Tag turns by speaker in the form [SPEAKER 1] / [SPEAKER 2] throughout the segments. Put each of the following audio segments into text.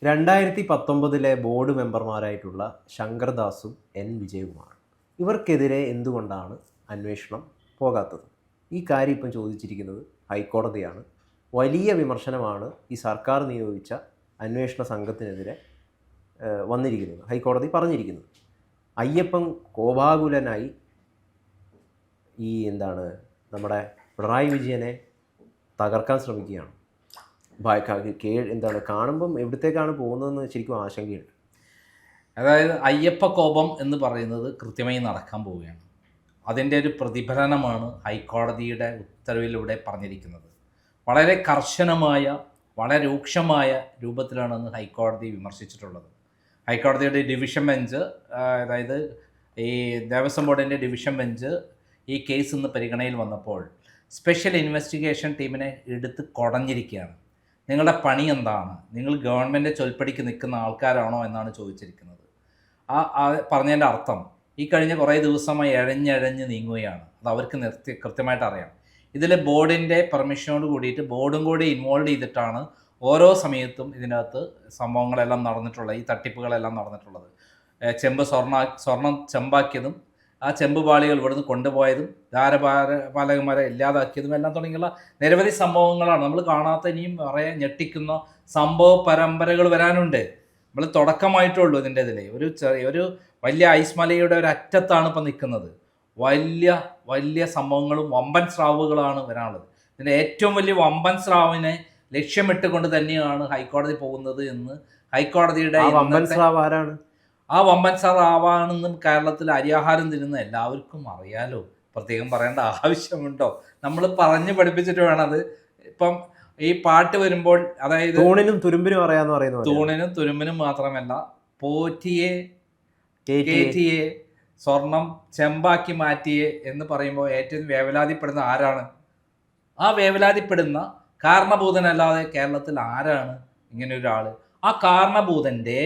[SPEAKER 1] 2019 board മെമ്പർമാരായിട്ടുള്ള ശങ്കർദാസും N വിജയകുമാറും ഇവർക്കെതിരെ എന്തുകൊണ്ടാണ് അന്വേഷണം പോകാത്തത്? ഈ കാര്യം ഇപ്പം ചോദിച്ചിരിക്കുന്നത് ഹൈക്കോടതിയാണ്. വലിയ വിമർശനമാണ് ഈ സർക്കാർ നിയോഗിച്ച അന്വേഷണ സംഘത്തിനെതിരെ വന്നിരിക്കുന്നത്. ഹൈക്കോടതി പറഞ്ഞിരിക്കുന്നത് അയ്യപ്പൻ കോപാകുലനായി നമ്മുടെ പിണറായി വിജയനെ തകർക്കാൻ ശ്രമിക്കുകയാണ്. കാണുമ്പം എവിടത്തേക്കാണ് പോകുന്നതെന്ന് ശരിക്കും ആശങ്കയുണ്ട്.
[SPEAKER 2] അതായത് അയ്യപ്പ കോപം എന്ന് പറയുന്നത് കൃത്യമായി നടക്കാൻ പോവുകയാണ്. അതിൻ്റെ ഒരു പ്രതിഫലനമാണ് ഹൈക്കോടതിയുടെ ഉത്തരവിലൂടെ പറഞ്ഞിരിക്കുന്നത്. വളരെ കർശനമായ, വളരെ രൂക്ഷമായ രൂപത്തിലാണെന്ന് ഹൈക്കോടതി വിമർശിച്ചിട്ടുള്ളത്. ഹൈക്കോടതിയുടെ ഡിവിഷൻ ബെഞ്ച്, അതായത് ഈ ദേവസ്വം ബോർഡിൻ്റെ ഡിവിഷൻ ബെഞ്ച് ഈ കേസ് ഇന്ന് പരിഗണനയിൽ വന്നപ്പോൾ സ്പെഷ്യൽ ഇൻവെസ്റ്റിഗേഷൻ ടീമിനെ എടുത്ത് കുടഞ്ഞിരിക്കുകയാണ്. നിങ്ങളുടെ പണി എന്താണ്? നിങ്ങൾ ഗവൺമെൻറ് ചൊൽപ്പടിക്ക് നിൽക്കുന്ന ആൾക്കാരാണോ എന്നാണ് ചോദിച്ചിരിക്കുന്നത്. പറഞ്ഞതിൻ്റെ അർത്ഥം ഈ കഴിഞ്ഞ കുറേ ദിവസമായി എഴഞ്ഞെഴഞ്ഞ് നീങ്ങുകയാണ്. അത് അവർക്ക് കൃത്യമായിട്ട് അറിയാം. ഇതിൽ ബോർഡിൻ്റെ പെർമിഷനോട് കൂടിയിട്ട് ബോർഡും കൂടി ഇൻവോൾവ് ചെയ്തിട്ടാണ് ഓരോ സമയത്തും ഇതിനകത്ത് സംഭവങ്ങളെല്ലാം നടന്നിട്ടുള്ളത്, ഈ തട്ടിപ്പുകളെല്ലാം നടന്നിട്ടുള്ളത്. സ്വർണം ചെമ്പാക്കിയതും ആ ചെമ്പ് പാളികൾ ഇവിടുന്ന് കൊണ്ടുപോയതും ധാരപാലകന്മാരെ ഇല്ലാതാക്കിയതും എല്ലാം തുടങ്ങിയുള്ള നിരവധി സംഭവങ്ങളാണ്. നമ്മൾ കാണാത്ത ഇനിയും വളരെ ഞെട്ടിക്കുന്ന സംഭവ പരമ്പരകൾ വരാനുണ്ട്. നമ്മൾ തുടക്കമായിട്ടുള്ളൂ ഇതിൻ്റെ ഒരു വലിയ ഐസ്മലയുടെ ഒരു അറ്റത്താണ് ഇപ്പം നിൽക്കുന്നത്. വലിയ സംഭവങ്ങളും വമ്പൻ സ്രാവുകളാണ് വരാനുള്ളത്. ഇതിൻ്റെ ഏറ്റവും വലിയ വമ്പൻ സ്രാവിനെ ലക്ഷ്യമിട്ടുകൊണ്ട് തന്നെയാണ് ഹൈക്കോടതി പോകുന്നത് എന്ന് ഹൈക്കോടതിയുടെ
[SPEAKER 1] വമ്പൻ സ്രാവ് ആരാണ്?
[SPEAKER 2] ആ വമ്പൻ സാർ ആവാണെന്നും കേരളത്തിൽ അരിയാഹാരം തിരുന്ന എല്ലാവർക്കും അറിയാലോ. പ്രത്യേകം പറയേണ്ട ആവശ്യമുണ്ടോ? നമ്മൾ പറഞ്ഞ് പഠിപ്പിച്ചിട്ട് വേണം അത്. ഇപ്പം ഈ പാട്ട് വരുമ്പോൾ, അതായത്
[SPEAKER 1] തൂണിനും തുരുമ്പിനും അറിയാന്ന് പറയുന്നത്,
[SPEAKER 2] തൂണിനും തുരുമ്പിനും മാത്രമല്ല, പോറ്റിയെ കേറ്റിയെ സ്വർണം ചെമ്പാക്കി മാറ്റിയേ എന്ന് പറയുമ്പോൾ ഏറ്റവും വേവലാതിപ്പെടുന്ന ആരാണ്? ആ വേവലാതിപ്പെടുന്ന കാരണഭൂതനല്ലാതെ കേരളത്തിൽ ആരാണ് ഇങ്ങനെ ഒരാൾ? ആ കാരണഭൂതൻ്റെ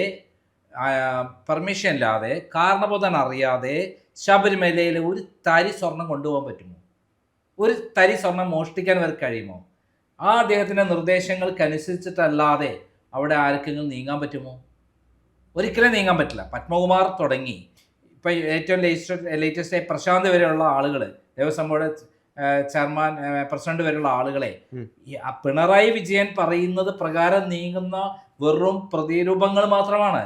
[SPEAKER 2] പെർമിഷൻ ഇല്ലാതെ, കാരണബോധം അറിയാതെ ശബരിമലയിൽ ഒരു തരി സ്വർണം കൊണ്ടുപോകാൻ പറ്റുമോ? ഒരു തരി സ്വർണം മോഷ്ടിക്കാൻ വർക്ക് കഴിയുമോ? ആ അദ്ദേഹത്തിൻ്റെ നിർദ്ദേശങ്ങൾക്കനുസരിച്ചിട്ടല്ലാതെ അവിടെ ആർക്കെങ്കിലും നീങ്ങാൻ പറ്റുമോ? ഒരിക്കലും നീങ്ങാൻ പറ്റില്ല. പത്മകുമാർ തുടങ്ങി ഇപ്പം ഏറ്റവും ലേറ്റസ്റ്റ് പ്രശാന്ത് വരെയുള്ള ആളുകൾ, ദേവസ്വം ബോർഡ് ചെയർമാൻ, പ്രസിഡന്റ് വരെയുള്ള ആളുകളെ പിണറായി വിജയൻ പറയുന്നത് പ്രകാരം നീങ്ങുന്ന വെറും പ്രതിരൂപങ്ങൾ മാത്രമാണ്.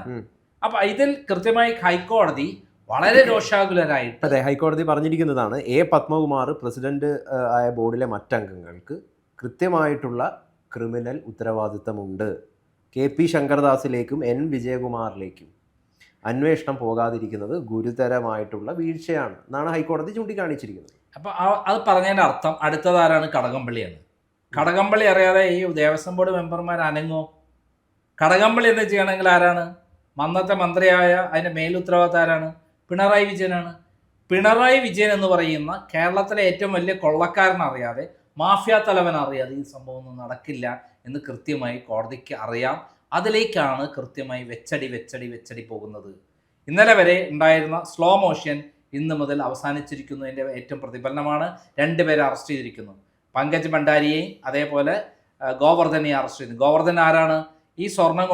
[SPEAKER 2] അപ്പൊ ഇതിൽ കൃത്യമായി ഹൈക്കോടതി വളരെ രോഷാകുലരായിട്ട്,
[SPEAKER 1] അതെ, ഹൈക്കോടതി പറഞ്ഞിരിക്കുന്നതാണ് പത്മകുമാർ പ്രസിഡന്റ് ആയ ബോർഡിലെ മറ്റംഗങ്ങൾക്ക് കൃത്യമായിട്ടുള്ള ക്രിമിനൽ ഉത്തരവാദിത്തമുണ്ട്. KP ശങ്കർദാസിലേക്കും N വിജയകുമാറിലേക്കും അന്വേഷണം പോകാതിരിക്കുന്നത് ഗുരുതരമായിട്ടുള്ള വീഴ്ചയാണ് എന്നാണ് ഹൈക്കോടതി ചൂണ്ടിക്കാണിച്ചിരിക്കുന്നത്.
[SPEAKER 2] അപ്പൊ അത് പറഞ്ഞതിന്റെ അർത്ഥം അടുത്തതാരാണ്? കടകംപള്ളിയാണ്. കടകംപള്ളി അറിയാതെ ഈ ദേവസ്വം ബോർഡ് മെമ്പർമാർ അനങ്ങോ? കടകംപള്ളി എന്ന് ചെയ്യണമെങ്കിൽ ആരാണ്? അന്നത്തെ മന്ത്രിയായ അതിൻ്റെ മേലുത്തരവാദിത്തം ആരാണ്? പിണറായി വിജയനാണ്. പിണറായി വിജയൻ എന്ന് പറയുന്ന കേരളത്തിലെ ഏറ്റവും വലിയ കൊള്ളക്കാരനറിയാതെ, മാഫിയ തലവൻ അറിയാതെ ഈ സംഭവം ഒന്നും നടക്കില്ല എന്ന് കൃത്യമായി കോടതിക്ക് അറിയാം. അതിലേക്കാണ് കൃത്യമായി വെച്ചടി പോകുന്നത്. ഇന്നലെ വരെ ഉണ്ടായിരുന്ന സ്ലോ മോഷൻ ഇന്ന് മുതൽ അവസാനിച്ചിരിക്കുന്നതിൻ്റെ ഏറ്റവും പ്രതിഫലനമാണ് 2 പേരെ അറസ്റ്റ് ചെയ്തിരിക്കുന്നു. പങ്കജ് ഭണ്ഡാരിയെയും അതേപോലെ ഗോവർദ്ധനെയും അറസ്റ്റ് ചെയ്തു. ഗോവർദ്ധൻ ആരാണ്? ഈ സ്വർണം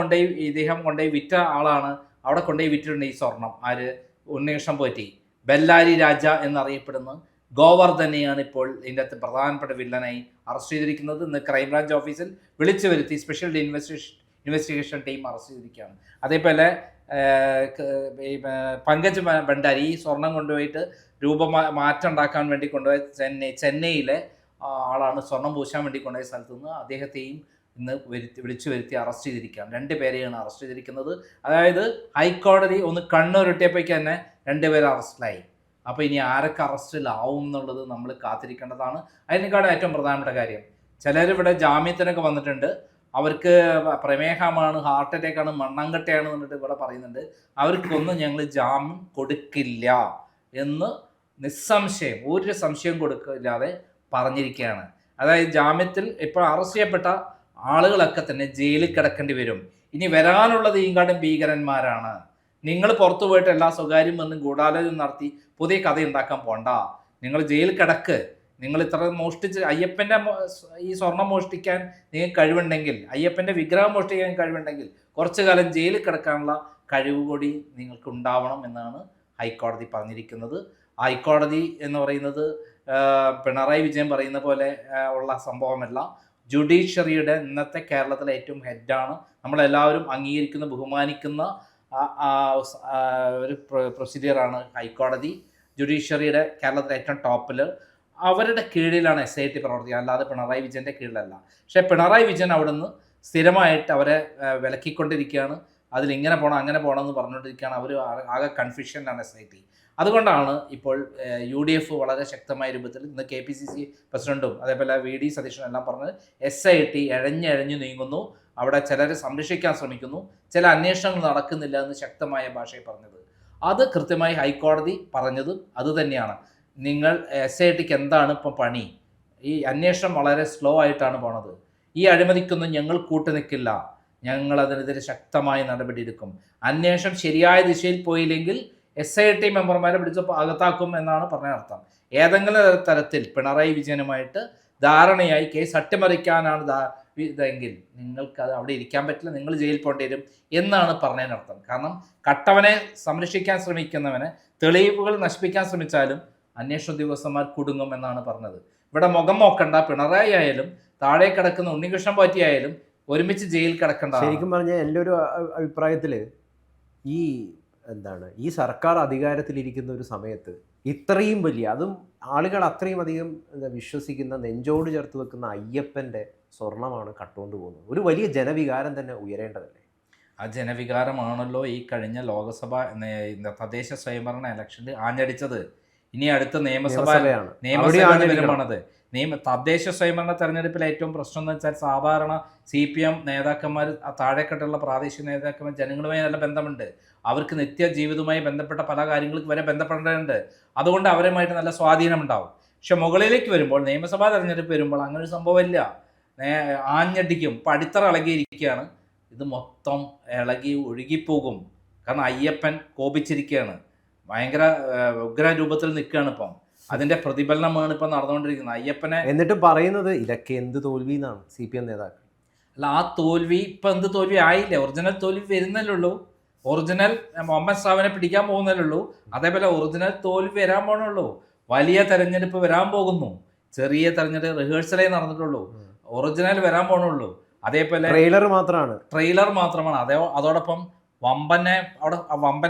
[SPEAKER 2] ഇദ്ദേഹം കൊണ്ടുപോയി വിറ്റ ആളാണ്. അവിടെ കൊണ്ടുപോയി വിറ്റിട്ടുണ്ട് ഈ സ്വർണം. ആര്? ഉണ്ണികൃഷ്ണൻ പോറ്റി. ബെല്ലാരി രാജ എന്നറിയപ്പെടുന്ന ഗോവർദ്ധനെയാണ് ഇപ്പോൾ ഇതിൻ്റെ അകത്ത് പ്രധാനപ്പെട്ട വില്ലനായി അറസ്റ്റ് ചെയ്തിരിക്കുന്നത്. ഇന്ന് ക്രൈംബ്രാഞ്ച് ഓഫീസിൽ വിളിച്ചു വരുത്തി സ്പെഷ്യൽ ഇൻവെസ്റ്റിഗേഷൻ ടീം അറസ്റ്റ് ചെയ്തിരിക്കുകയാണ്. അതേപോലെ പങ്കജ് ഭണ്ഡാരി ഈ സ്വർണം കൊണ്ടുപോയിട്ട് മാറ്റം ഉണ്ടാക്കാൻ വേണ്ടി കൊണ്ടുപോയ ചെന്നൈയിലെ ആളാണ്. സ്വർണം പൂശാൻ വേണ്ടി കൊണ്ടുപോയ സ്ഥലത്തു നിന്ന് അദ്ദേഹത്തെയും ഇന്ന് വിളിച്ചു വരുത്തി അറസ്റ്റ് ചെയ്തിരിക്കുകയാണ്. 2 പേരെയാണ് അറസ്റ്റ് ചെയ്തിരിക്കുന്നത്. അതായത് ഹൈക്കോടതി ഒന്ന് കണ്ണുരുട്ടിയപ്പോഴേക്ക് തന്നെ 2 പേര് അറസ്റ്റിലായി. അപ്പോൾ ഇനി ആരൊക്കെ അറസ്റ്റിലാവും എന്നുള്ളത് നമ്മൾ കാത്തിരിക്കേണ്ടതാണ്. അതിനേക്കാളും ഏറ്റവും പ്രധാനപ്പെട്ട കാര്യം, ചിലരിവിടെ ജാമ്യത്തിനൊക്കെ വന്നിട്ടുണ്ട്. അവർക്ക് പ്രമേഹമാണ്, ഹാർട്ട് അറ്റാക്കാണ്, മണ്ണാങ്കട്ടയാണ് എന്നിട്ട് ഇവിടെ പറയുന്നുണ്ട്. അവർക്കൊന്നും ഞങ്ങൾ ജാമ്യം കൊടുക്കില്ല എന്ന് നിസ്സംശയം, ഒരു സംശയം കൊടുക്കില്ലാതെ പറഞ്ഞിരിക്കുകയാണ്. അതായത് ജാമ്യത്തിൽ ഇപ്പോൾ അറസ്റ്റ് ചെയ്യപ്പെട്ട ആളുകളൊക്കെ തന്നെ ജയിലിൽ കിടക്കേണ്ടി വരും. ഇനി വരാനുള്ളത് ഈങ്കാടും ഭീകരന്മാരാണ്. നിങ്ങൾ പുറത്തു പോയിട്ട് എല്ലാ സ്വകാര്യം വന്നും ഗൂഢാലോചന നടത്തി പുതിയ കഥ ഉണ്ടാക്കാൻ പോണ്ട. നിങ്ങൾ ജയിലിൽ കിടക്ക്. നിങ്ങൾ ഇത്ര മോഷ്ടിച്ച് അയ്യപ്പൻ്റെ ഈ സ്വർണം മോഷ്ടിക്കാൻ നിങ്ങൾക്ക് കഴിവുണ്ടെങ്കിൽ, അയ്യപ്പൻ്റെ വിഗ്രഹം മോഷ്ടിക്കാൻ കഴിവുണ്ടെങ്കിൽ കുറച്ചു കാലം ജയിലിൽ കിടക്കാനുള്ള കഴിവ് കൂടി നിങ്ങൾക്ക് ഉണ്ടാവണം എന്നാണ് ഹൈക്കോടതി പറഞ്ഞിരിക്കുന്നത്. ഹൈക്കോടതി എന്ന് പറയുന്നത് പിണറായി വിജയൻ പറയുന്ന പോലെ ഉള്ള സംഭവമല്ല. ജുഡീഷ്യറിയുടെ ഇന്നത്തെ കേരളത്തിലെ ഏറ്റവും ഹെഡാണ്. നമ്മളെല്ലാവരും അംഗീകരിക്കുന്ന ബഹുമാനിക്കുന്ന ഒരു പ്രൊസീജിയറാണ് ഹൈക്കോടതി. ജുഡീഷ്യറിയുടെ കേരളത്തിലെ ഏറ്റവും ടോപ്പിൽ അവരുടെ കീഴിലാണ് SIT പ്രവർത്തിക്കുക, അല്ലാതെ പിണറായി വിജയൻ്റെ കീഴിലല്ല. പക്ഷേ പിണറായി വിജയൻ അവിടെ നിന്ന് സ്ഥിരമായിട്ട് അവരെ വിലക്കിക്കൊണ്ടിരിക്കുകയാണ്. അതിലിങ്ങനെ പോകണം അങ്ങനെ പോകണം എന്ന് പറഞ്ഞുകൊണ്ടിരിക്കുകയാണ്. അവർ ആകെ കൺഫ്യൂഷനിലാണ് SIT. അതുകൊണ്ടാണ് ഇപ്പോൾ UDF വളരെ ശക്തമായ രൂപത്തിൽ ഇന്ന് KPCC പ്രസിഡന്റും അതേപോലെ VD സതീശനും എല്ലാം പറഞ്ഞത് SIT എഴഞ്ഞെഴഞ്ഞു നീങ്ങുന്നു, അവിടെ ചിലരെ സംരക്ഷിക്കാൻ ശ്രമിക്കുന്നു, ചില അന്വേഷണങ്ങൾ നടക്കുന്നില്ല എന്ന് ശക്തമായ ഭാഷയിൽ പറഞ്ഞത്. അത് കൃത്യമായി ഹൈക്കോടതി പറഞ്ഞതും അതുതന്നെയാണ്. നിങ്ങൾ SITക്ക് എന്താണ് ഇപ്പം പണി? ഈ അന്വേഷണം വളരെ സ്ലോ ആയിട്ടാണ് പോണത്. ഈ അഴിമതിക്കൊന്നും ഞങ്ങൾ കൂട്ടുനിൽക്കില്ല, ഞങ്ങൾ അതിനെതിരെ ശക്തമായ നടപടി എടുക്കും. അന്വേഷണം ശരിയായ ദിശയിൽ പോയില്ലെങ്കിൽ SIT മെമ്പർമാരെ പിടിച്ച് അകത്താക്കും എന്നാണ് പറഞ്ഞതിനർത്ഥം. ഏതെങ്കിലും തരത്തിൽ പിണറായി വിജയനുമായിട്ട് ധാരണയായി കേസ് അട്ടിമറിക്കാനാണ് ഇതെങ്കിൽ നിങ്ങൾക്ക് അത് അവിടെ ഇരിക്കാൻ പറ്റില്ല, നിങ്ങൾ ജയിലിൽ പോകേണ്ടി വരും എന്നാണ് പറഞ്ഞതിനർത്ഥം. കാരണം കട്ടവനെ സംരക്ഷിക്കാൻ ശ്രമിക്കുന്നവനെ തെളിവുകൾ നശിപ്പിക്കാൻ ശ്രമിച്ചാലും അന്വേഷണ ഉദ്യോഗസ്ഥന്മാർ കുടുങ്ങും എന്നാണ് പറഞ്ഞത്. ഇവിടെ മുഖം നോക്കണ്ട, പിണറായി ആയാലും താഴെ കിടക്കുന്ന ഉണ്ണികൃഷ്ണൻ പോറ്റി ആയാലും ഒരുമിച്ച് ജയിലിൽ കിടക്കണ്ട.
[SPEAKER 1] ശരിക്കും പറഞ്ഞാൽ എൻ്റെ ഒരു അഭിപ്രായത്തിൽ ഈ സർക്കാർ അധികാരത്തിലിരിക്കുന്ന ഒരു സമയത്ത് ഇത്രയും വലിയ, അതും ആളുകൾ അത്രയും അധികം വിശ്വസിക്കുന്ന, നെഞ്ചോട് ചേർത്ത് വെക്കുന്ന അയ്യപ്പൻ്റെ സ്വർണമാണ് കട്ടുകൊണ്ട് പോകുന്നത്. ഒരു വലിയ ജനവികാരം തന്നെ ഉയരേണ്ടതല്ലേ?
[SPEAKER 2] ആ ജനവികാരമാണല്ലോ ഈ കഴിഞ്ഞ ലോക്സഭ തദ്ദേശ സ്വയംഭരണ ഇലക്ഷനിൽ ആഞ്ഞടിച്ചത്. ഇനി അടുത്ത നിയമസഭയാണ് തദ്ദേശ സ്വയംഭരണ തെരഞ്ഞെടുപ്പിൽ ഏറ്റവും പ്രശ്നം എന്ന് വെച്ചാൽ സാധാരണ CPM നേതാക്കന്മാർ, താഴെക്കെട്ടുള്ള പ്രാദേശിക നേതാക്കന്മാർ ജനങ്ങളുമായി നല്ല ബന്ധമുണ്ട്. അവർക്ക് നിത്യ ജീവിതവുമായി ബന്ധപ്പെട്ട പല കാര്യങ്ങൾക്ക് വരെ ബന്ധപ്പെടേണ്ടതുണ്ട്. അതുകൊണ്ട് അവരുമായിട്ട് നല്ല സ്വാധീനം ഉണ്ടാവും. പക്ഷെ മുകളിലേക്ക് വരുമ്പോൾ, നിയമസഭാ തെരഞ്ഞെടുപ്പ് വരുമ്പോൾ അങ്ങനെ ഒരു സംഭവമില്ല. ആഞ്ഞടിക്കും. ഇപ്പം അടിത്തറ ഇളകിയിരിക്കുകയാണ്. ഇത് മൊത്തം ഇളകി ഒഴുകിപ്പോകും. കാരണം അയ്യപ്പൻ കോപിച്ചിരിക്കുകയാണ്, ഭയങ്കര ഉഗ്രരൂപത്തിൽ നിൽക്കുകയാണ്. ഇപ്പം അതിന്റെ പ്രതിഫലനമാണ് ഇപ്പം നടന്നുകൊണ്ടിരിക്കുന്നത്. അയ്യപ്പനെ
[SPEAKER 1] എന്നിട്ട് പറയുന്നത് ഇതൊക്കെ എന്ത് തോൽവി എന്നാണ് CPM നേതാക്കൾ.
[SPEAKER 2] അല്ല, ആ തോൽവി ഇപ്പം എന്ത് തോൽവി ആയില്ലേ? ഒറിജിനൽ തോൽവി വരുന്നല്ലുള്ളൂ. ഒറിജിനൽ മുഹമ്മദ് ഷാവിനെ പിടിക്കാൻ പോകുന്നല്ലുള്ളൂ. അതേപോലെ ഒറിജിനൽ തോൽവി വരാൻ പോകണുള്ളൂ. വലിയ തെരഞ്ഞെടുപ്പ് വരാൻ പോകുന്നു. ചെറിയ തെരഞ്ഞെടുപ്പ് റിഹേഴ്സലേ നടന്നിട്ടുള്ളൂ. ഒറിജിനൽ വരാൻ പോകണുള്ളൂ. അതേപോലെ ട്രെയിലർ മാത്രമാണ്. അതോടൊപ്പം വമ്പനെ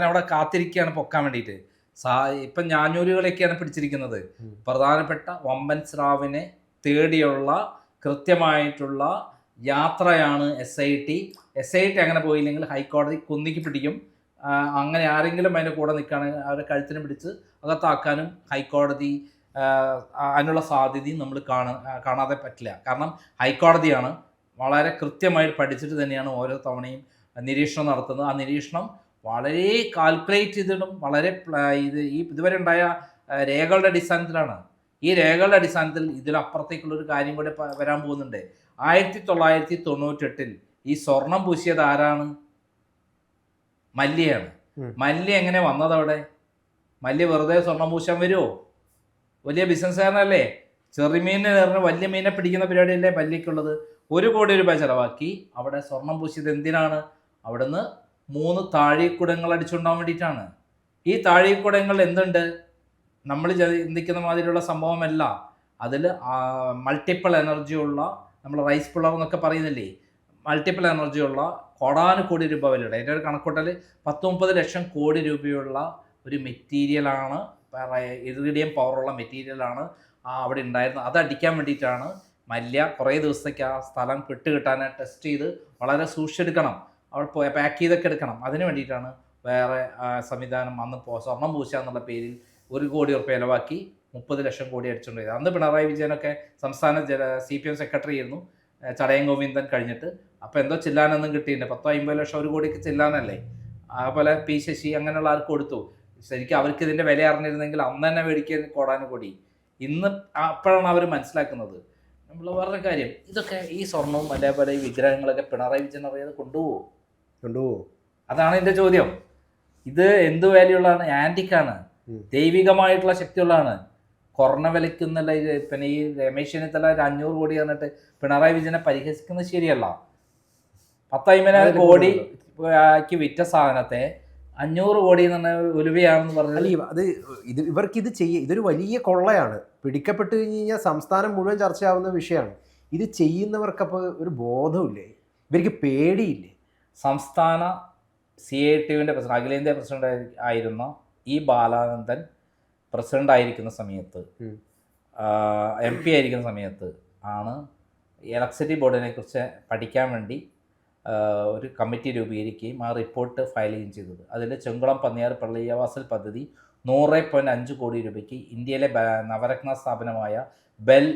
[SPEAKER 2] അവിടെ കാത്തിരിക്കുകയാണ് പൊക്കാൻ വേണ്ടിയിട്ട്. ഇപ്പം ഞാഞ്ഞൂലുകളൊക്കെയാണ് പിടിച്ചിരിക്കുന്നത്. പ്രധാനപ്പെട്ട വമ്പൻ സ്രാവിനെ തേടിയുള്ള കൃത്യമായിട്ടുള്ള യാത്രയാണ് SIT അങ്ങനെ പോയില്ലെങ്കിൽ ഹൈക്കോടതി കുന്നിക്ക് പിടിക്കും. അങ്ങനെ ആരെങ്കിലും അതിൻ്റെ കൂടെ നിൽക്കുകയാണെങ്കിൽ അവരെ കഴുത്തിന് പിടിച്ച് അകത്താക്കാനും ഹൈക്കോടതി അതിനുള്ള സാധ്യതയും നമ്മൾ കാണാതെ പറ്റില്ല. കാരണം ഹൈക്കോടതിയാണ് വളരെ കൃത്യമായിട്ട് പഠിച്ചിട്ട് തന്നെയാണ് ഓരോ തവണയും നിരീക്ഷണം നടത്തുന്നത്. ആ നിരീക്ഷണം വളരെ കാൽക്കുലേറ്റ് ചെയ്തിട്ടും വളരെ ഇതുവരെ ഉണ്ടായ രേഖകളുടെ അടിസ്ഥാനത്തിലാണ്. ഈ രേഖകളുടെ അടിസ്ഥാനത്തിൽ ഇതിലപ്പുറത്തേക്കുള്ളൊരു കാര്യം കൂടെ വരാൻ പോകുന്നുണ്ട്. 1998 ഈ സ്വർണം പൂശിയത് ആരാണ്? മല്യയാണ്. മല്യ എങ്ങനെ വന്നതവിടെ? മല്യ വെറുതെ സ്വർണം പൂശാൻ വരുമോ? വലിയ ബിസിനസ്സുകാരനല്ലേ? ചെറുമീനെ എറിഞ്ഞ് വലിയ മീനെ പിടിക്കുന്ന പരിപാടിയല്ലേ മല്യക്കുള്ളത്. 1 കോടി രൂപ ചിലവാക്കി അവിടെ സ്വർണം പൂശിയത് എന്തിനാണ്? അവിടുന്ന് 3 താഴിക്കുടങ്ങൾ അടിച്ചുകൊണ്ടാൻ വേണ്ടിയിട്ടാണ്. ഈ താഴിക്കുടങ്ങൾ എന്തുണ്ട്? നമ്മൾ ചിന്തിക്കുന്ന മാതിരിയുള്ള സംഭവമല്ല. അതിൽ മൾട്ടിപ്പിൾ എനർജിയുള്ള, നമ്മൾ റൈസ് പുള്ളർ എന്നൊക്കെ പറയുന്നില്ലേ, മൾട്ടിപ്പിൾ എനർജിയുള്ള കോടാനുകോടി രൂപ വിലയുടെ, അതിൻ്റെ ഒരു കണക്കൂട്ടൽ 10-30 ലക്ഷം കോടി രൂപയുള്ള ഒരു മെറ്റീരിയലാണ്, ഇറിഡിയം പവറുള്ള മെറ്റീരിയലാണ് അവിടെ ഉണ്ടായിരുന്നത്. അത് അടിക്കാൻ വേണ്ടിയിട്ടാണ് മല്യ കുറേ ദിവസത്തേക്ക് ആ സ്ഥലം കിട്ടാനായി ടെസ്റ്റ് ചെയ്ത് വളരെ സൂക്ഷിച്ചെടുക്കണം, അവിടെ പാക്ക് ചെയ്തൊക്കെ എടുക്കണം. അതിന് വേണ്ടിയിട്ടാണ് വേറെ സംവിധാനം അന്ന് സ്വർണം പൂശ എന്നുള്ള പേരിൽ 1 കോടി രൂപ ചിലവാക്കി 30 ലക്ഷം കോടി അടിച്ചുകൊണ്ട് പോയത്. അന്ന് പിണറായി വിജയനൊക്കെ സംസ്ഥാന CPM സെക്രട്ടറി ആയിരുന്നു, ചടയം ഗോവിന്ദൻ കഴിഞ്ഞിട്ട്. അപ്പോൾ എന്തോ ചില്ലാനൊന്നും കിട്ടിയിട്ടുണ്ട്. 10-50 ലക്ഷം 1 കോടിക്ക് ചില്ലാനല്ലേ. അതുപോലെ P ശശി അങ്ങനെയുള്ള ആൾക്ക് കൊടുത്തു. ശരിക്കും അവർക്ക് ഇതിൻ്റെ വില അറിഞ്ഞിരുന്നെങ്കിൽ അന്ന് തന്നെ മേടിക്കാൻ കോടാനുകോടി. ഇന്ന് അപ്പോഴാണ് അവർ മനസ്സിലാക്കുന്നത്. നമ്മൾ വേറൊരു കാര്യം, ഇതൊക്കെ ഈ സ്വർണവും അതേപോലെ ഈ വിഗ്രഹങ്ങളൊക്കെ പിണറായി വിജയൻ അറിയാതെ കൊണ്ടുപോകുമോ? അതാണ് എൻ്റെ ചോദ്യം. ഇത് എന്ത് വാല്യുള്ളതാണ്? ആൻറ്റിക്കാണ്, ദൈവികമായിട്ടുള്ള ശക്തിയുള്ളതാണ്. കുറഞ്ഞ വിലയ്ക്കുന്നുള്ള പിന്നെ ഈ രമേശ് ചെന്നിത്തല 500 കോടി പറഞ്ഞിട്ട് പിണറായി വിജയനെ പരിഹസിക്കുന്നത് ശരിയല്ല. 10-50 കോടിക്ക് വിറ്റ സാധനത്തെ 500 കോടി എന്ന് പറഞ്ഞ ഉലുവയാണെന്ന്
[SPEAKER 1] അല്ല
[SPEAKER 2] പറഞ്ഞാൽ
[SPEAKER 1] അത് ഇവർക്കിത് ഇതൊരു വലിയ കൊള്ളയാണ്. പിടിക്കപ്പെട്ട് കഴിഞ്ഞ് കഴിഞ്ഞാൽ സംസ്ഥാനം മുഴുവൻ ചർച്ചയാവുന്ന വിഷയമാണ്. ഇത് ചെയ്യുന്നവർക്കപ്പോൾ ഒരു ബോധമില്ലേ? ഇവർക്ക് പേടിയില്ലേ?
[SPEAKER 2] സംസ്ഥാന CITUവിൻ്റെ പ്രസിഡന്റ്, അഖിലേന്ത്യാ പ്രസിഡന്റ് ആയിരുന്ന ഈ ബാലാനന്ദൻ പ്രസിഡന്റ് ആയിരിക്കുന്ന സമയത്ത്, MP ആയിരിക്കുന്ന സമയത്ത് ആണ് ഇലക്ട്രിസിറ്റി ബോർഡിനെ കുറിച്ച് പഠിക്കാൻ വേണ്ടി ഒരു കമ്മിറ്റി രൂപീകരിക്കുകയും ആ റിപ്പോർട്ട് ഫയൽ ചെയ്യുകയും ചെയ്തത്. അതിൽ ചെങ്കുളം പന്നിയാർ പള്ളിയാവാസൽ പദ്ധതി 100.5 കോടി രൂപയ്ക്ക് ഇന്ത്യയിലെ നവരത്ന സ്ഥാപനമായ ബെൽ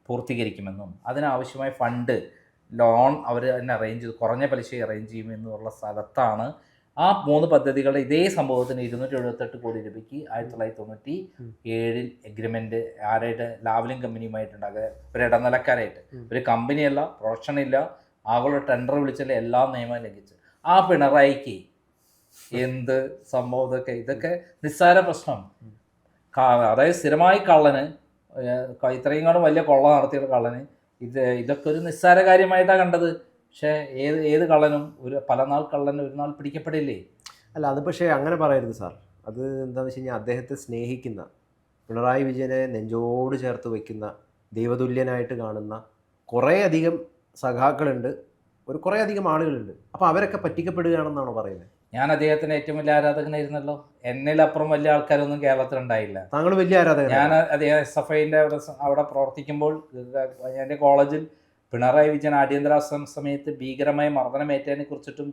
[SPEAKER 2] പൂർത്തീകരിക്കുമെന്നും അതിനാവശ്യമായ ഫണ്ട് ലോൺ അവർ തന്നെ അറേഞ്ച് ചെയ്ത് കുറഞ്ഞ പലിശ അറേഞ്ച് ചെയ്യുമെന്നുള്ള സ്ഥലത്താണ് ആ 3 പദ്ധതികളുടെ ഇതേ സംഭവത്തിന് 278 കോടി രൂപയ്ക്ക് 1997 എഗ്രിമെൻ്റ് ആരായിട്ട് ലാവ്ലിൻ കമ്പനിയുമായിട്ടുണ്ടാകുക, ഒരു ഇടനിലക്കാരായിട്ട്. ഒരു കമ്പനിയല്ല, പ്രൊഡക്ഷനില്ല, ആഗോള ടെൻഡർ വിളിച്ചല്ലേ, എല്ലാ നിയമവും ലംഘിച്ച്. ആ പിണറായിക്ക് എന്ത് സംഭവം? ഇതൊക്കെ നിസ്സാര പ്രശ്നം. അതായത് സ്ഥിരമായി കള്ളന്, ഇത്രയും കാണും വലിയ കൊള്ള നടത്തിയ കള്ളന് ഇതൊക്കെ ഒരു നിസ്സാര കാര്യമായിട്ടാണ് കണ്ടത്. പക്ഷേ ഏത് കള്ളനും പല നാൾ കള്ളന് ഒരു നാൾ പിടിക്കപ്പെടില്ലേ?
[SPEAKER 1] അല്ല, അത് പക്ഷേ അങ്ങനെ പറയരുത് സാർ. അത് എന്താണെന്ന് വെച്ച് കഴിഞ്ഞാൽ അദ്ദേഹത്തെ സ്നേഹിക്കുന്ന, പിണറായി വിജയനെ നെഞ്ചോട് ചേർത്ത് വയ്ക്കുന്ന, ദൈവതുല്യനായിട്ട് കാണുന്ന കുറേയധികം സഖാക്കളുണ്ട്, കുറേയധികം ആളുകളുണ്ട്. അപ്പോൾ അവരൊക്കെ പറ്റിക്കപ്പെടുകയാണെന്നാണോ പറയുന്നത്?
[SPEAKER 2] ഞാൻ അദ്ദേഹത്തിന് ഏറ്റവും വലിയ ആരാധകനായിരുന്നല്ലോ. എന്നിലപ്പുറം വലിയ ആൾക്കാരൊന്നും കേരളത്തിലുണ്ടായില്ല.
[SPEAKER 1] താങ്കൾ വലിയ ആരാധകൻ?
[SPEAKER 2] ഞാൻ അദ്ദേഹം SFIൻ്റെ അവിടെ പ്രവർത്തിക്കുമ്പോൾ എൻ്റെ കോളേജിൽ പിണറായി വിജയൻ അടിയന്തരാവസ്ഥ സമയത്ത് ഭീകരമായ മർദ്ദനമേറ്റതിനെ കുറിച്ചിട്ടും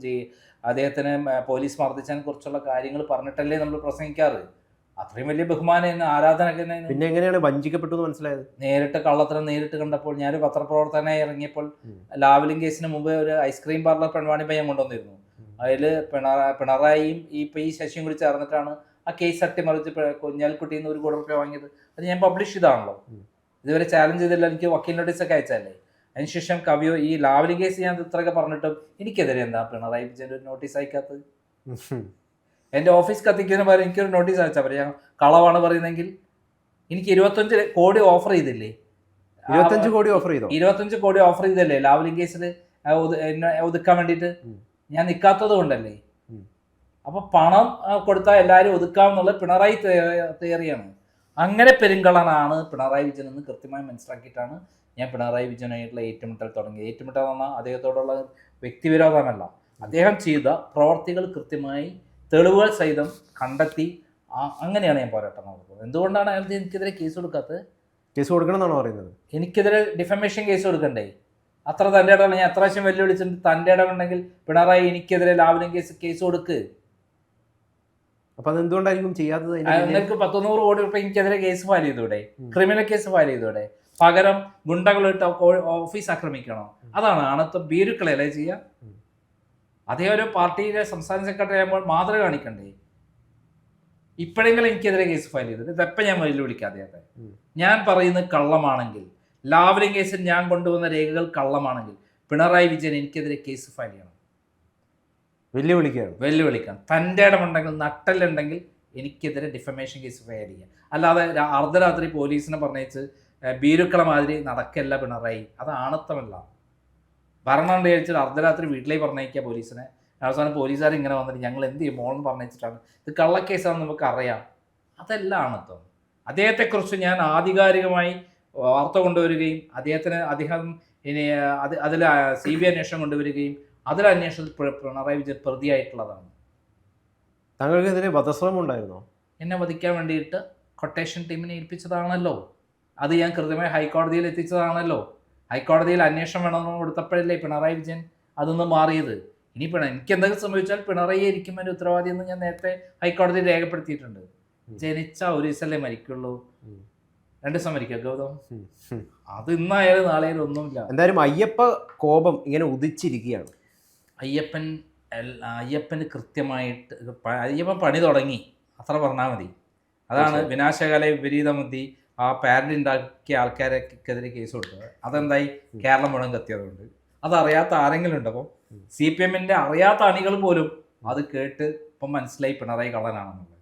[SPEAKER 2] അദ്ദേഹത്തിന് പോലീസ് മർദ്ദിച്ചതിനെ കുറിച്ചുള്ള കാര്യങ്ങൾ പറഞ്ഞിട്ടല്ലേ നമ്മൾ പ്രസംഗിക്കാറ്. അത്രയും വലിയ ബഹുമാനം, ആരാധന.
[SPEAKER 1] പിന്നെ എങ്ങനെയാണ് വഞ്ചിക്കപ്പെട്ടു എന്ന് മനസ്സിലായത്?
[SPEAKER 2] നേരിട്ട് കള്ളത്തരം നേരിട്ട് കണ്ടപ്പോൾ. ഞാനൊരു പത്രപ്രവർത്തകനായി ഇറങ്ങിയപ്പോൾ ലാവ്ലിൻ കേസിന് മുമ്പ് ഒരു ഐസ്ക്രീം പാർലർ പെൺവാണി പയ്യൻ കൊണ്ടുവന്നിരുന്നു. അതിൽ പിണറായിയും ഈ ശശിയും കൂടി ചേർന്നിട്ടാണ് ആ കേസ് അട്ടിമറിച്ച് കുഞ്ഞാലിക്കുട്ടിയിൽ നിന്ന് 1 കോടി രൂപ വാങ്ങിയത്. അത് ഞാൻ പബ്ലിഷ് ചെയ്താണല്ലോ. ഇതുവരെ ചാലഞ്ച് ചെയ്തില്ല. എനിക്ക് വക്കീൽ നോട്ടീസൊക്കെ അയച്ചല്ലേ. അതിനുശേഷം കവിയോ ഈ ലാവ്ലിൻ കേസ് ഞാൻ ഇത്രയൊക്കെ പറഞ്ഞിട്ടും എനിക്കെതിരെ എന്താ പിണറായി വിജയൻ്റെ ഒരു നോട്ടീസ് അയക്കാത്തത്? എൻ്റെ ഓഫീസ് കത്തിക്കുന്നതിന് പകരം എനിക്കൊരു നോട്ടീസ് അയച്ചാൽ പറയാം. ഞാൻ കളവാണ് പറയുന്നതെങ്കിൽ എനിക്ക് 25 കോടി ഓഫർ ചെയ്തില്ലേ?
[SPEAKER 1] 25 കോടി ഓഫർ ചെയ്തോ?
[SPEAKER 2] 25 കോടി ഓഫർ ചെയ്തല്ലേ ലാവ്ലിൻ കേസിൽ എന്നെ ഒതുക്കാൻ വേണ്ടിയിട്ട്? ഞാൻ നിൽക്കാത്തത് കൊണ്ടല്ലേ. അപ്പൊ പണം കൊടുത്താൽ എല്ലാവരും ഒതുക്കാമെന്നുള്ള പിണറായി തിയറിയാണ്. അങ്ങനെ പെരുങ്കളനാണ് പിണറായി വിജയൻ എന്ന് കൃത്യമായി മനസ്സിലാക്കിയിട്ടാണ് ഞാൻ പിണറായി വിജയനായിട്ടുള്ള ഏറ്റുമുട്ടൽ തുടങ്ങി. ഏറ്റുമുട്ടൽ എന്ന് പറഞ്ഞാൽ അദ്ദേഹത്തോടുള്ള വ്യക്തിവിരോധമല്ല, അദ്ദേഹം ചെയ്ത പ്രവർത്തികൾ കൃത്യമായി തെളിവുകൾ സഹിതം കണ്ടെത്തി അങ്ങനെയാണ് ഞാൻ പോരാട്ടം നടത്തുന്നത്. എന്തുകൊണ്ടാണ് അയാൾ എനിക്കെതിരെ കേസ് കൊടുക്കാത്തത്?
[SPEAKER 1] കേസ് കൊടുക്കണം എന്നാണോ പറയുന്നത്?
[SPEAKER 2] എനിക്കെതിരെ ഡിഫമേഷൻ കേസ് കൊടുക്കണ്ടേ? അത്ര തൻ്റെ ഇടമാണ്. ഞാൻ എത്ര പ്രാവശ്യം വെല്ലുവിളിച്ചിട്ട് തൻ്റെ ഇടമുണ്ടെങ്കിൽ പിണറായി എനിക്കെതിരെ ലാവ്ലിൻ കേസ് കൊടുക്ക്.
[SPEAKER 1] അപ്പൊ അതെന്തുകൊണ്ടായിരിക്കും ചെയ്യാത്തത്?
[SPEAKER 2] നിങ്ങൾക്ക് 100 കോടി രൂപ എനിക്കെതിരെ കേസ് ഫയൽ ചെയ്തൂടെ? ക്രിമിനൽ കേസ് ഫയൽ ചെയ്തൂടെ? പകരം ഗുണ്ടകളിട്ട് ഓഫീസ് ആക്രമിക്കണോ? അതാണ് ആണത്തെ ഭീരുക്കളല്ലേ ചെയ്യുക. അതേ ഒരു പാർട്ടിയിലെ സംസ്ഥാന സെക്രട്ടറി ആകുമ്പോൾ മാതൃക കാണിക്കണ്ടേ? ഇപ്പോഴെങ്കിലും എനിക്കെതിരെ കേസ് ഫയൽ ചെയ്തിട്ട് ഇതെപ്പം ഞാൻ വെല്ലുവിളിക്കാതെ ഞാൻ പറയുന്നത് കള്ളമാണെങ്കിൽ, ലാവ്ലിൻ കേസിൽ ഞാൻ കൊണ്ടുവന്ന രേഖകൾ കള്ളമാണെങ്കിൽ പിണറായി വിജയൻ എനിക്കെതിരെ കേസ് ഫയൽ ചെയ്യണം. വെല്ലുവിളിക്കണം. തൻ്റെ ഇടമുണ്ടെങ്കിൽ, നട്ടലുണ്ടെങ്കിൽ എനിക്കെതിരെ ഡിഫമേഷൻ കേസ് ഫയൽ ചെയ്യുക. അല്ലാതെ അർദ്ധരാത്രി പോലീസിനെ പറഞ്ഞേച്ച് ഭീരുക്കളെ മാതിരി നടക്കല്ല പിണറായി. അത് ആണത്തമല്ല. ഭരണം കഴിച്ചിട്ട് അർദ്ധരാത്രി വീട്ടിലേക്ക് പറഞ്ഞേക്കുക പോലീസിനെ. അവസാനം പോലീസുകാർ ഇങ്ങനെ വന്നിട്ട് ഞങ്ങൾ എന്ത് ചെയ്യും മോളെന്ന് പറഞ്ഞിട്ടാണ്. ഇത് കള്ളക്കേസാണെന്ന് നമുക്ക് അറിയാം. അതല്ല ആണത്തം. അദ്ദേഹത്തെക്കുറിച്ച് ഞാൻ ആധികാരികമായി വാർത്ത കൊണ്ടുവരികയും അദ്ദേഹം ഇനി അതിൽ CBI അന്വേഷണം കൊണ്ടുവരികയും അതിൽ അന്വേഷണത്തിൽ പിണറായി വിജയൻ പ്രതിയായിട്ടുള്ളതാണ്.
[SPEAKER 1] താങ്കൾക്കെതിരെ വധശ്രമം ഉണ്ടായിരുന്നോ?
[SPEAKER 2] എന്നെ വധിക്കാൻ വേണ്ടിയിട്ട് കൊട്ടേഷൻ ടീമിനെ ഏൽപ്പിച്ചതാണല്ലോ. അത് ഞാൻ കൃത്യമായി ഹൈക്കോടതിയിൽ എത്തിച്ചതാണല്ലോ. ഹൈക്കോടതിയിൽ അന്വേഷണം വേണമെന്ന് കൊടുത്തപ്പോഴല്ലേ പിണറായി വിജയൻ അതൊന്നും മാറിയത്. ഇനി എനിക്ക് എന്തെങ്കിലും സംഭവിച്ചാൽ പിണറായി ആയിരിക്കും എൻ്റെ ഉത്തരവാദി എന്ന് ഞാൻ നേരത്തെ ഹൈക്കോടതിയിൽ രേഖപ്പെടുത്തിയിട്ടുണ്ട്. ജനിച്ച ഒരു ദിവസമല്ലേ മരിക്കുള്ളൂ, 2 ദിവസം മരിക്കുക ഗൗതം. അത് ഇന്നായാലും നാളെയായാലും ഒന്നുമില്ല.
[SPEAKER 1] എന്തായാലും അയ്യപ്പ കോപം ഇങ്ങനെ ഉദിച്ചിരിക്കുകയാണ്.
[SPEAKER 2] അയ്യപ്പന് കൃത്യമായിട്ട് അയ്യപ്പൻ പണി തുടങ്ങി, അത്ര പറഞ്ഞാൽ മതി. അതാണ് വിനാശകാല വിപരീത ബുദ്ധി ആ പാരന്റ് ഉണ്ടാക്കിയ ആൾക്കാരെക്കെതിരെ കേസ് കൊടുത്തത്. അതെന്തായി? കേരളം മുഴുവൻ കത്തിയതുകൊണ്ട്. അതറിയാത്ത ആരെങ്കിലും ഉണ്ട്? അപ്പം CPM അറിയാത്ത അണികൾ പോലും അത് കേട്ട് ഇപ്പം മനസ്സിലായി പിണറായി കള്ളനാണെന്നുള്ളത്.